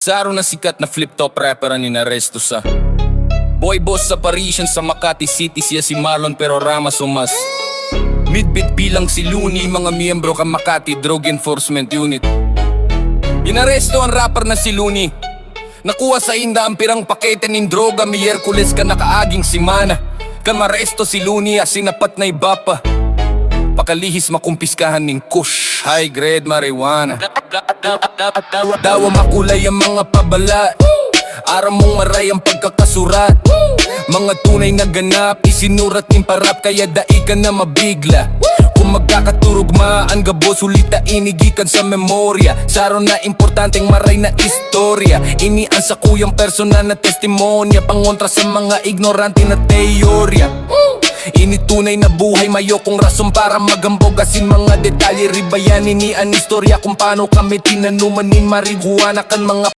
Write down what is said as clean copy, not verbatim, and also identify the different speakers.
Speaker 1: Sa araw na sikat na flip-top rapper ang inaresto sa boy boss sa Parisian sa Makati City. Siya si Marlon pero Rama sumas midbit bilang si Loonie. Mga miyembro ka Makati Drug Enforcement Unit. Inaresto ang rapper na si Loonie. Nakuha sa inda ang pirang pakete ng droga. Miyerkules ka nakaaging simana. Kan maresto si Loonie asin napat na iba pa. Pakalihis makumpiskahan ning kush, high grade marijuana. Dawa makulay ang mga pabalat. Aram mong maray ang pagkakasurat. Mga tunay na ganap, isinurat ning parap. Kaya dai ka na mabigla. Kung magkakaturugmaan gabo, sulita inigikan sa memorya. Saro na importanteng maray na istorya. Ini ang sakuyang personal na testimonya. Pangontra sa mga ignorante na teorya. Ini tunay na buhay, mayo kong rason para magambog. Asin mga detalye, ribayanin ni an istorya kung paano kami tinanuman ni marihuana kan mga